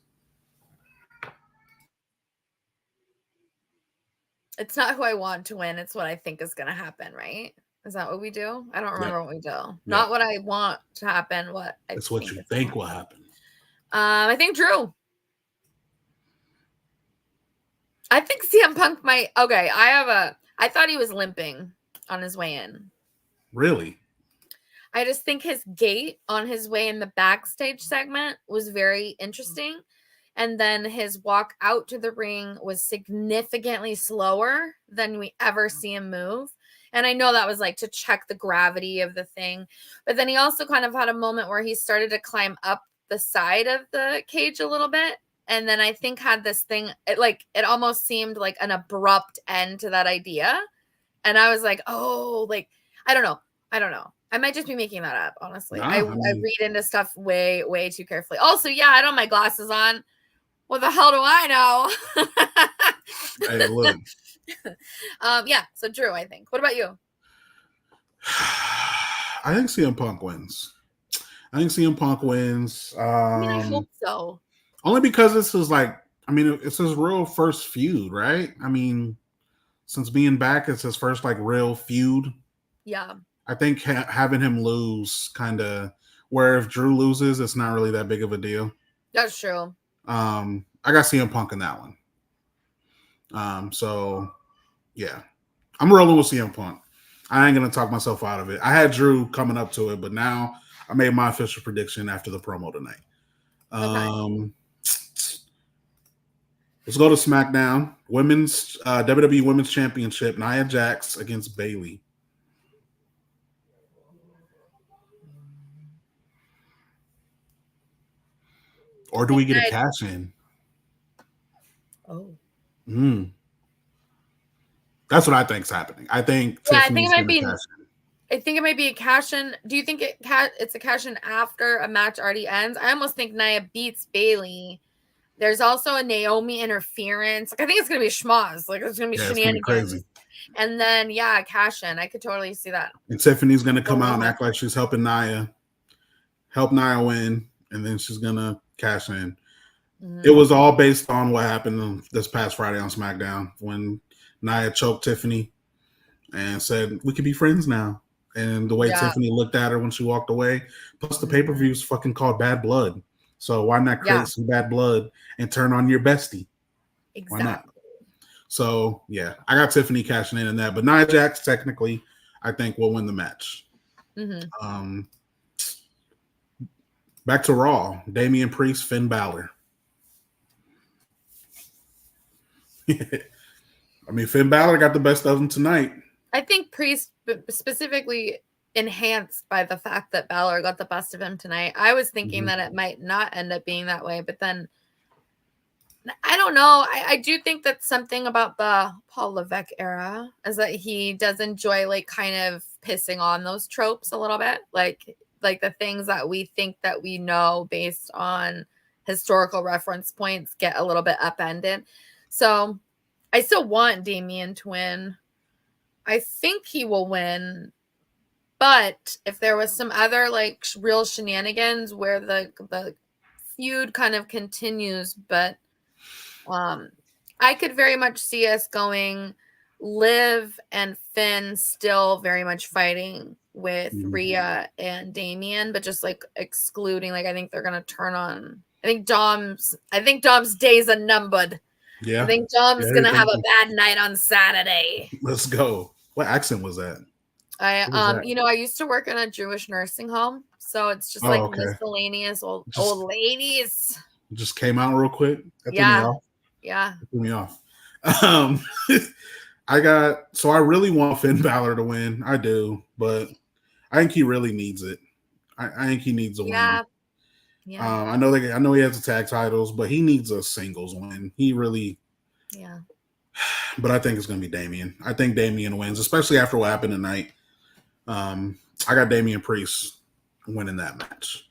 It's not who I want to win. It's what I think is going to happen, right? Is that what we do? I don't remember what we do. Not what I want to happen. It's what you think will happen. I think Drew. I think CM Punk might. Okay, I thought he was limping on his way in. Really? I just think his gait on his way in the backstage segment was very interesting. And then his walk out to the ring was significantly slower than we ever see him move. And I know that was like to check the gravity of the thing. But then he also kind of had a moment where he started to climb up the side of the cage a little bit. And then I think had this thing, it almost seemed like an abrupt end to that idea. And I was like, oh, like, I don't know. I might just be making that up, honestly. Nah, I read into stuff way, way too carefully. Also, yeah, I don't have my glasses on. What the hell do I know? Hey, look. Yeah, so Drew, I think. What about you? I think CM Punk wins. I think CM Punk wins. I mean, I hope so. Only because this is like, I mean, it's his real first feud, right? I mean, since being back, it's his first like real feud. Yeah. I think having him lose kind of, where if Drew loses, it's not really that big of a deal. That's true. I got CM Punk in that one. So yeah, I'm rolling with CM Punk. I ain't gonna talk myself out of it. I had Drew coming up to it, but now I made my official prediction after the promo tonight. Okay. Let's go to SmackDown. Women's WWE Women's Championship. Nia Jax against Bayley. Or do we get a cash in? Oh. That's what I think's happening. I think Tiffany's going to cash in. I think it might be a cash in. Do you think it's a cash in after a match already ends? I almost think Nia beats Bayley. There's also a Naomi interference. Like, I think it's gonna be schmoz. Like, it's gonna be shenanigans. Crazy. And then cash in. I could totally see that. And Tiffany's gonna come out and act like she's helping Nia, help Nia win, and then she's gonna cash in. Mm-hmm. It was all based on what happened this past Friday on SmackDown when Nia choked Tiffany and said, "We could be friends now." And the way Tiffany looked at her when she walked away, plus the pay-per-view is fucking called Bad Blood. So why not create some bad blood and turn on your bestie? Exactly. Why not? So yeah, I got Tiffany cashing in that, but Nia Jax technically, I think will win the match. Mm-hmm. Back to Raw, Damian Priest, Finn Balor. I mean, Finn Balor got the best of them tonight. I think Priest specifically enhanced by the fact that Balor got the best of him tonight. I was thinking that it might not end up being that way, but then I don't know. I do think that something about the Paul Levesque era is that he does enjoy like kind of pissing on those tropes a little bit, like the things that we think that we know based on historical reference points get a little bit upended. So I still want Damian to win. I think he will win. But if there was some other like real shenanigans where the feud kind of continues, but I could very much see us going Liv and Finn still very much fighting with Rhea and Damian, but just like excluding, like I think they're gonna turn on. I think Dom's days are numbered. Yeah. I think Dom's gonna have a bad night on Saturday. Let's go. What accent was that? I used to work in a Jewish nursing home, so it's just miscellaneous old ladies. Just came out real quick. That threw me off. I really want Finn Balor to win. I do, but I think he really needs it. I think he needs a win. Yeah. I know he has the tag titles, but he needs a singles win. He really. Yeah. But I think it's going to be Damian. I think Damian wins, especially after what happened tonight. I got Damian Priest winning that match.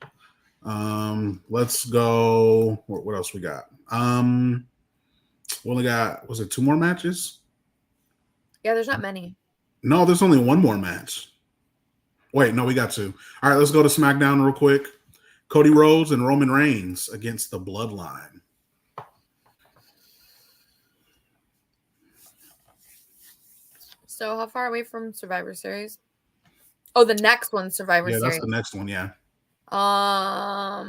Let's go. What else we got? We only got, was it 2 more matches? Yeah, there's not many. No, there's only 1 more match. Wait, no, we got 2. All right, let's go to SmackDown real quick. Cody Rhodes and Roman Reigns against the Bloodline. So how far away from Survivor Series? Oh, the next one, Survivor Series. Yeah, that's the next one, yeah. I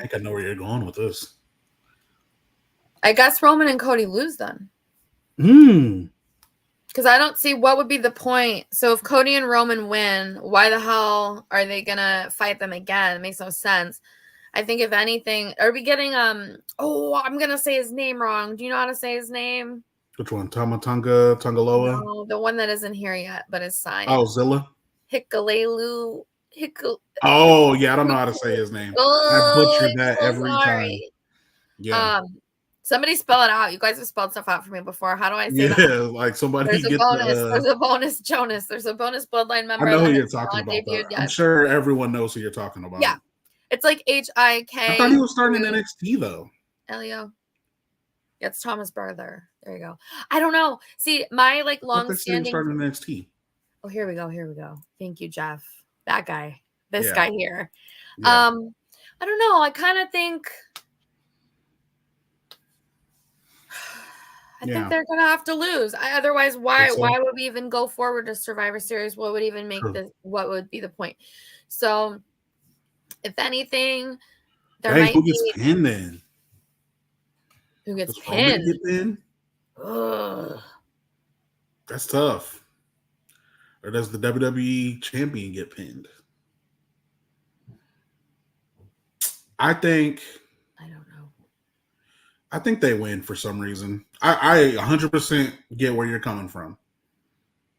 think I know where you're going with this. I guess Roman and Cody lose then. Because I don't see what would be the point. So if Cody and Roman win, why the hell are they going to fight them again? It makes no sense. I think if anything, are we getting I'm going to say his name wrong. Do you know how to say his name? Which one? Tongaloa? No, the one that isn't here yet, but is signed. Oh, Zilla? Hikalelu. Oh, yeah, I don't know how to say his name. I butchered that every time. Yeah. Somebody spell it out. You guys have spelled stuff out for me before. How do I say that? Yeah, like somebody There's a get bonus. the. There's a bonus, Jonas. There's a bonus bloodline I member know who that you're has talking not about, though. debuted I'm yet. sure everyone knows who you're talking about. Yeah. It's like I thought he HIK. was starting in NXT though. Elio. It's Thomas' brother. There you go. I don't know. See, my like I thought they said he was long-standing. starting in NXT. Oh, here we go. Here we go. Thank you, Jeff. That guy. This Yeah. guy here. Yeah. I don't know. I kind of think. I think they're gonna have to lose. Otherwise, why would we even go forward to Survivor Series? What would even make this? What would be the point? So, if anything, there might who be gets pinned then? who gets Does pinned. Roman get pinned? Ugh. That's tough. Or does the WWE champion get pinned? I think. I don't know. I think they win for some reason. I 100% get where you're coming from.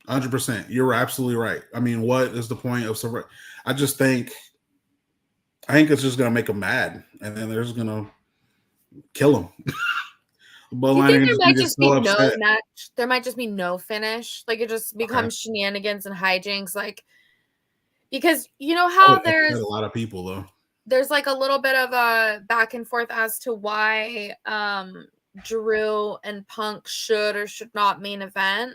100%. You're absolutely right. I mean, what is the point of Survivor? I think it's just gonna make them mad, and then they're just gonna kill them. Do you think there might just be upset. no match? There might just be no finish. Like it just becomes shenanigans and hijinks. Like because you know how there's a lot of people though. There's like a little bit of a back and forth as to why Drew and Punk should or should not main event.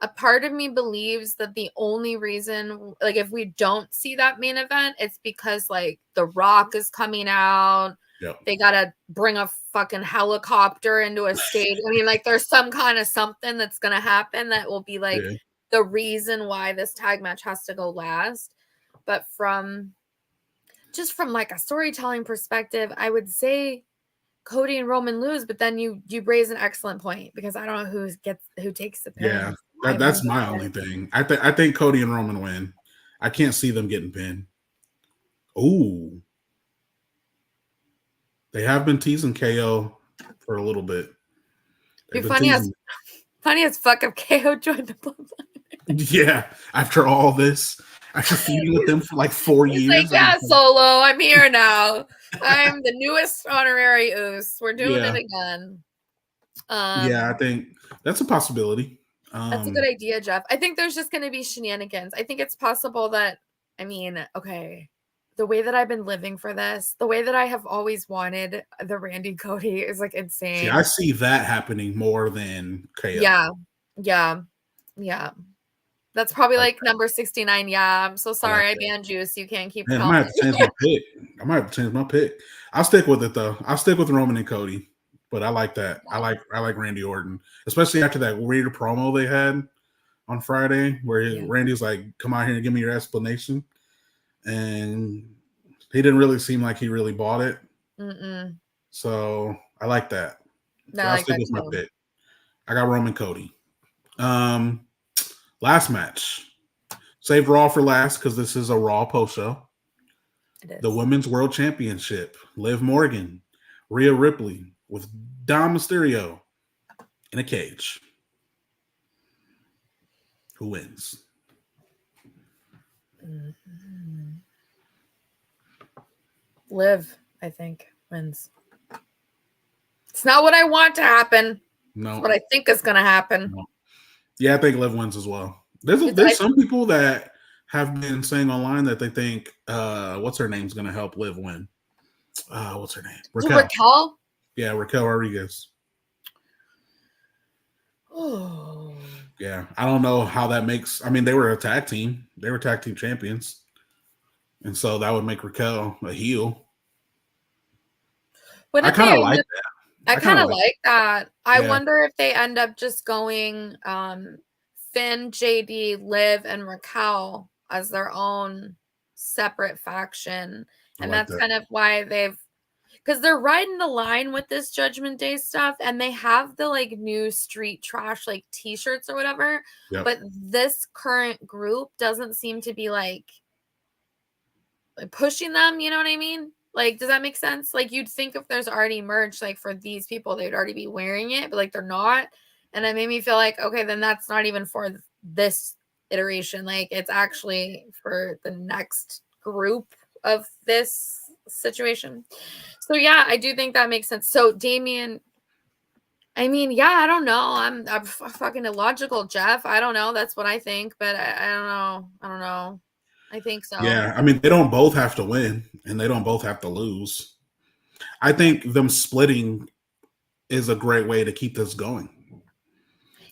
A part of me believes that the only reason, like if we don't see that main event, it's because like The Rock is coming out. Yep. They gotta bring a fucking helicopter into a stage. I mean, like there's some kind of something that's gonna happen that will be like the reason why this tag match has to go last. But from like a storytelling perspective, I would say Cody and Roman lose, but then you raise an excellent point because I don't know who takes the pin. Yeah, that's my only thing. I think Cody and Roman win. I can't see them getting pinned. Ooh. They have been teasing KO for a little bit. Funny as fuck if KO joined the bloodline. Yeah, after all this, after feuding with them for like 4 years. Like, yeah, Solo, I'm here now. I'm the newest honorary Oos. We're doing it again. Yeah, I think that's a possibility. That's a good idea, Jeff. I think there's just going to be shenanigans. I think it's possible that, I mean, okay, the way that I've been living for this, the way that I have always wanted the Randy Cody is like insane. See, I see that happening more than KO. Yeah. That's probably like number 69. Yeah, I'm so sorry. I banned you, so you can't keep. Man, I might have to change my pick. I'll stick with it though. I'll stick with Roman and Cody. But I like that. I like Randy Orton, especially after that weird promo they had on Friday, where Randy's like, "Come out here and give me your explanation," and he didn't really seem like he really bought it. So I like that. So I'll stick with my pick. I got Roman Cody. Last match. Saved Raw for last because this is a Raw post show. The Women's World Championship. Liv Morgan, Rhea Ripley with Dom Mysterio in a cage. Who wins? Liv, I think, wins. It's not what I want to happen. No. It's what I think is going to happen. No. Yeah, I think Liv wins as well. There's some people that have been saying online that they think what's her name's going to help Liv win. What's her name? Raquel? Yeah, Raquel Rodriguez. Oh. Yeah, I don't know how that makes. I mean, they were a tag team. They were tag team champions, and so that would make Raquel a heel. I kind of like that. I kind of like that. I wonder if they end up just going Finn, JD, Liv, and Raquel as their own separate faction, and that's kind of why because they're riding the line with this Judgment Day stuff, and they have the like new street trash like t-shirts or whatever. But this current group doesn't seem to be like pushing them. You know what I mean? Like, does that make sense? Like, you'd think if there's already merch like for these people, they'd already be wearing it, but like they're not. And it made me feel like, okay, then that's not even for this iteration. Like, it's actually for the next group of this situation. So yeah, I do think that makes sense. So Damian, I mean, yeah, I don't know. I'm fucking illogical, Jeff. I don't know. That's what I think, but I don't know. I don't know. I think so. Yeah, I mean, they don't both have to win, and they don't both have to lose. I think them splitting is a great way to keep this going.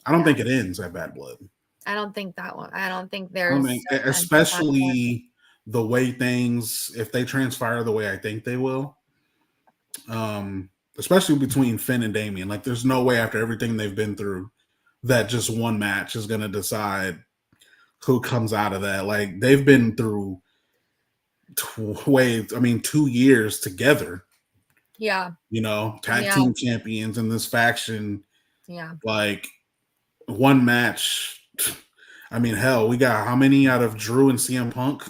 I don't Yeah. think it ends at Bad Blood. I don't think that one. I don't think I there's mean, an end to that one. especially the way things, if they transpire the way I think they will, especially between Finn and Damian. Like, there's no way after everything they've been through that just one match is going to decide who comes out of that. Like, they've been through 2 years together. Yeah. You know, tag Yeah. team champions in this faction. Yeah. Like, one match. I mean, hell, we got how many out of Drew and CM Punk?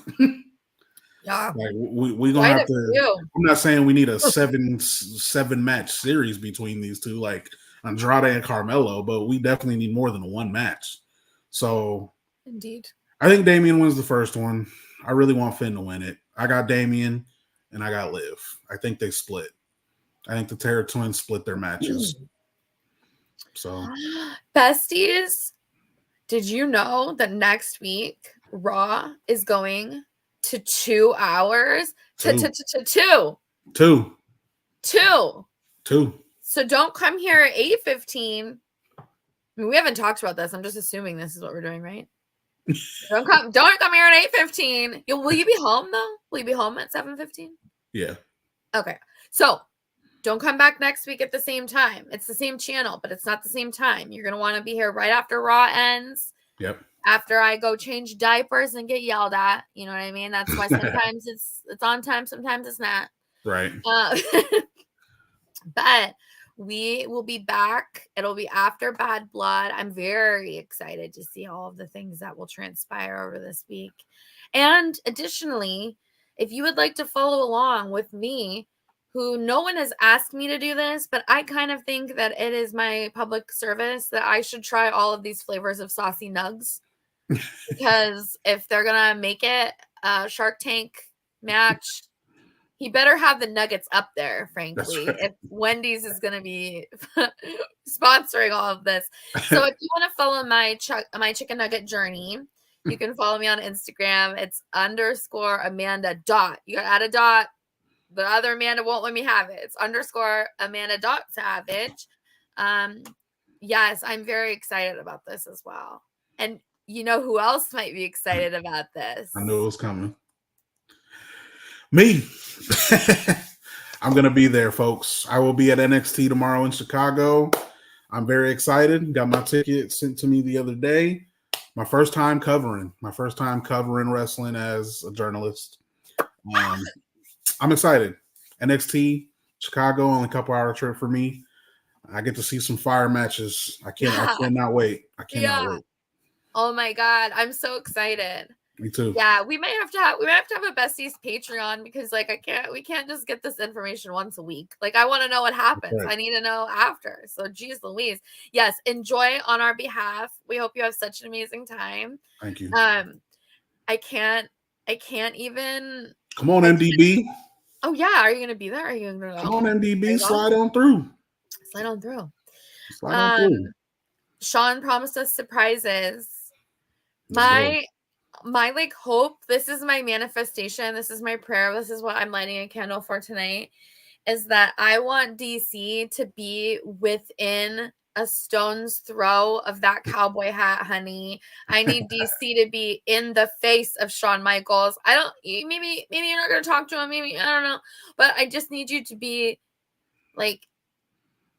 Yeah. Like, we gonna Quite have a to. few. I'm not saying we need a seven match series between these two, like Andrade and Carmelo, but we definitely need more than one match. So, Indeed. I think Damian wins the first one. I really want Finn to win it. I got Damian and I got Liv. I think they split. I think the Terror Twins split their matches. So, Besties, did you know that next week Raw is going to 2 hours? Two. Two. Two. So don't come here at 8:15. I mean, we haven't talked about this. I'm just assuming this is what we're doing, right? Don't come here at 8:15. Will you be home though? Will you be home at 7:15? Yeah. Okay. So don't come back next week at the same time. It's the same channel, but it's not the same time. You're gonna want to be here right after Raw ends. Yep. After I go change diapers and get yelled at. You know what I mean? That's why sometimes it's on time, sometimes it's not. Right. But we will be back. It'll be after Bad Blood. I'm very excited to see all of the things that will transpire over this week. And additionally, if you would like to follow along with me, who no one has asked me to do this, but I kind of think that it is my public service that I should try all of these flavors of saucy nugs. Because if they're going to make it a Shark Tank match, he better have the nuggets up there, frankly, Right. if Wendy's is going to be sponsoring all of this. So if you want to follow my chicken nugget journey, you can follow me on Instagram. It's _Amanda . You got to add a dot. The other Amanda won't let me have it. It's _Amanda.Savage. Yes, I'm very excited about this as well. And you know who else might be excited about this? I knew it was coming. Me. I'm going to be there, folks. I will be at NXT tomorrow in Chicago. I'm very excited. Got my ticket sent to me the other day. My first time covering wrestling as a journalist. I'm excited. NXT, Chicago, only a couple hour trip for me. I get to see some fire matches. I cannot wait. I cannot wait. Oh my God. I'm so excited. Me too. Yeah, we might have to have a Besties Patreon because we can't just get this information once a week. Like, I want to know what happens. Right. I need to know after. So geez Louise. Yes, enjoy on our behalf. We hope you have such an amazing time. Thank you. I can't even. Come on, MDB. Oh yeah, are you gonna be there? Are you gonna go? Come on, MDB, slide on through. Slide on through. Sean promised us surprises. My like hope, this is my manifestation, this is my prayer, this is what I'm lighting a candle for tonight, is that I want DC to be within a stone's throw of that cowboy hat, honey. I need DC to be in the face of Shawn Michaels. Maybe you're not going to talk to him, maybe, I don't know, but I just need you to be like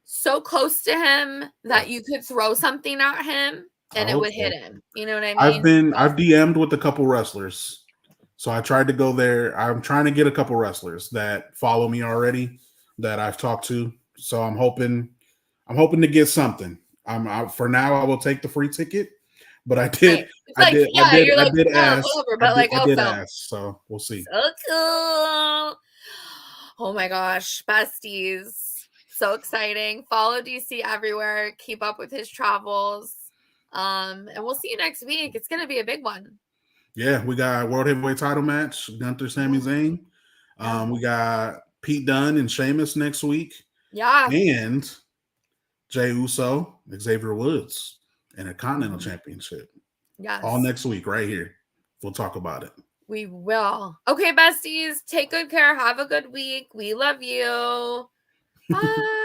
so close to him that you could throw something at him and it would hit him. You know what I mean? I've DM'd with a couple wrestlers. So I tried to go there. I'm trying to get a couple wrestlers that follow me already that I've talked to. So I'm hoping to get something. For now I will take the free ticket, but I did ask. So we'll see. So cool. Oh my gosh, Besties. So exciting. Follow DC everywhere. Keep up with his travels. And we'll see you next week. It's going to be a big one. Yeah, we got World Heavyweight title match, Gunther, Sami Zayn. We got Pete Dunne and Sheamus next week. Yeah. And Jey Uso, Xavier Woods, and a Continental Championship. Yes. All next week, right here. We'll talk about it. We will. Okay, besties, take good care. Have a good week. We love you. Bye.